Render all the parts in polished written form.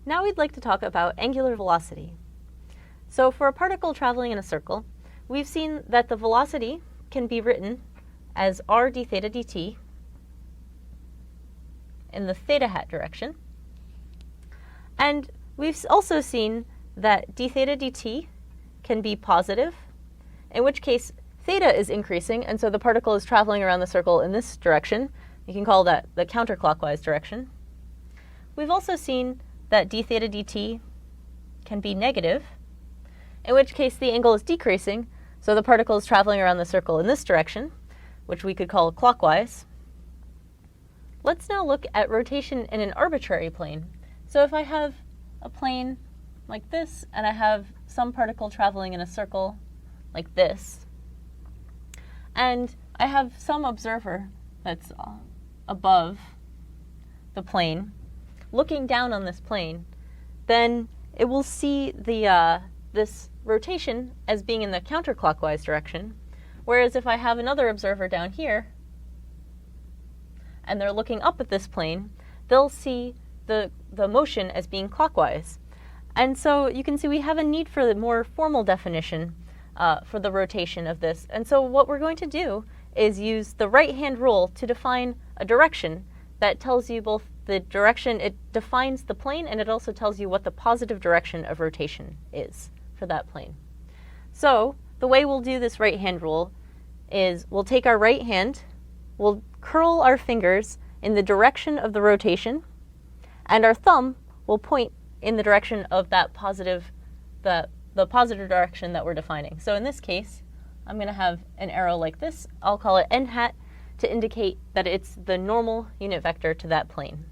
Now we'd like to talk about angular velocity. So for a particle traveling in a circle, we've seen that the velocity can be written as r d theta dt in the theta hat direction. And we've also seen that d theta dt can be positive, in which case theta is increasing, and so the particle is traveling around the circle in this direction. You can call that the counterclockwise direction. We've also seen that d theta dt can be negative, in which case the angle is decreasing, so the particle is traveling around the circle in this direction, which we could call clockwise. Let's now look at rotation in an arbitrary plane. So if I have a plane like this, and I have some particle traveling in a circle like this, and I have some observer that's above the plane, looking down on this plane, then it will see this rotation as being in the counterclockwise direction, whereas if I have another observer down here, and they're looking up at this plane, they'll see the motion as being clockwise. And so you can see we have a need for the more formal definition for the rotation of this. And so what we're going to do is use the right-hand rule to define a direction that tells you both the direction, it defines the plane, and it also tells you what the positive direction of rotation is for that plane. So the way we'll do this right-hand rule is we'll take our right hand, we'll curl our fingers in the direction of the rotation, and our thumb will point in the direction of that positive, the positive direction that we're defining. So in this case, I'm going to have an arrow like this. I'll call it n hat to indicate that it's the normal unit vector to that plane.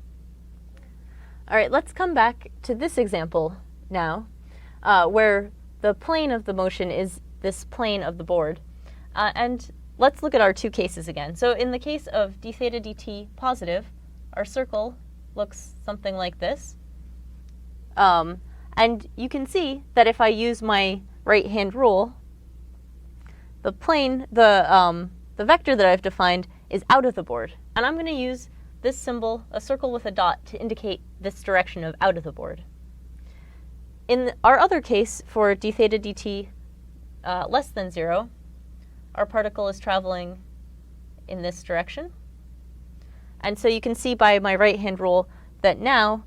All right, let's come back to this example now, where the plane of the motion is this plane of the board. And let's look at our two cases again. So in the case of d theta dt positive, our circle looks something like this. And you can see that if I use my right-hand rule, the plane, the vector that I've defined is out of the board. And I'm going to use this symbol, a circle with a dot, to indicate this direction of out of the board. In our other case, for d theta dt less than 0, our particle is traveling in this direction. And so you can see by my right-hand rule that now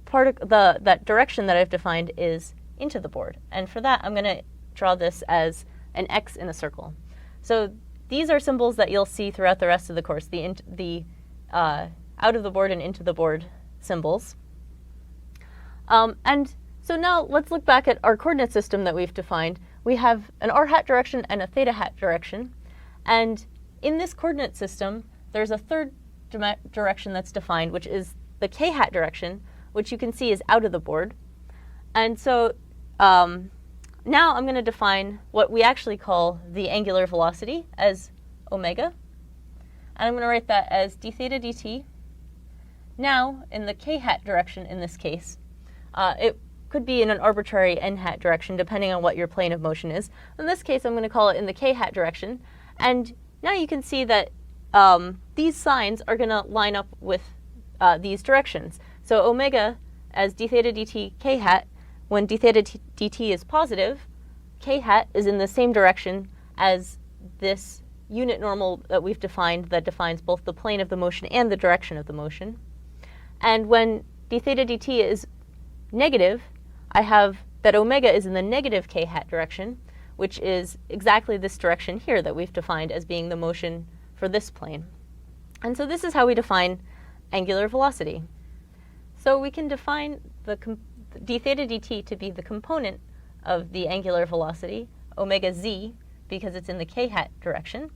that direction that I've defined is into the board. And for that, I'm going to draw this as an X in a circle. So these are symbols that you'll see throughout the rest of the course, the out of the board and into the board symbols. And so now let's look back at our coordinate system that we've defined. We have an r hat direction and a theta hat direction. And in this coordinate system, there's a third direction that's defined, which is the k hat direction, which you can see is out of the board. And so now I'm going to define what we actually call the angular velocity as omega. And I'm going to write that as d theta dt. Now, in the k hat direction in this case, it could be in an arbitrary n hat direction, depending on what your plane of motion is. In this case, I'm going to call it in the k hat direction. And now you can see that these signs are going to line up with these directions. So omega as d theta dt k hat, when d theta dt is positive, k hat is in the same direction as this unit normal that we've defined that defines both the plane of the motion and the direction of the motion. And when d theta dt is negative, I have that omega is in the negative k hat direction, which is exactly this direction here that we've defined as being the motion for this plane. And so this is how we define angular velocity. So we can define the d theta dt to be the component of the angular velocity, omega z, because it's in the k hat direction.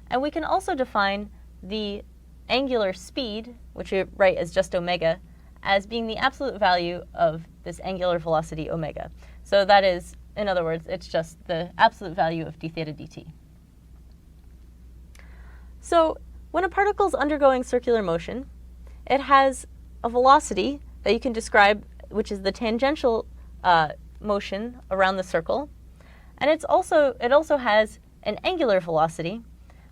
And we can also define the angular speed, which we write as just omega, as being the absolute value of this angular velocity omega. So that is, in other words, it's just the absolute value of d theta dt. So when a particle is undergoing circular motion, it has a velocity that you can describe, which is the tangential motion around the circle. And it also has an angular velocity,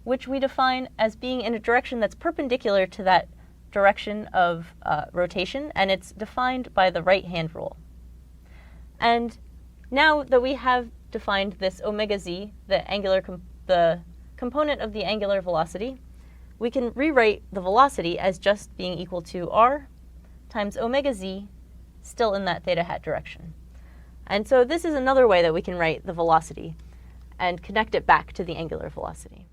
which we define as being in a direction that's perpendicular to that direction of rotation, and it's defined by the right-hand rule. And now that we have defined this omega z, the component of the angular velocity, we can rewrite the velocity as just being equal to r times omega z, still in that theta hat direction. And so this is another way that we can write the velocity and connect it back to the angular velocity.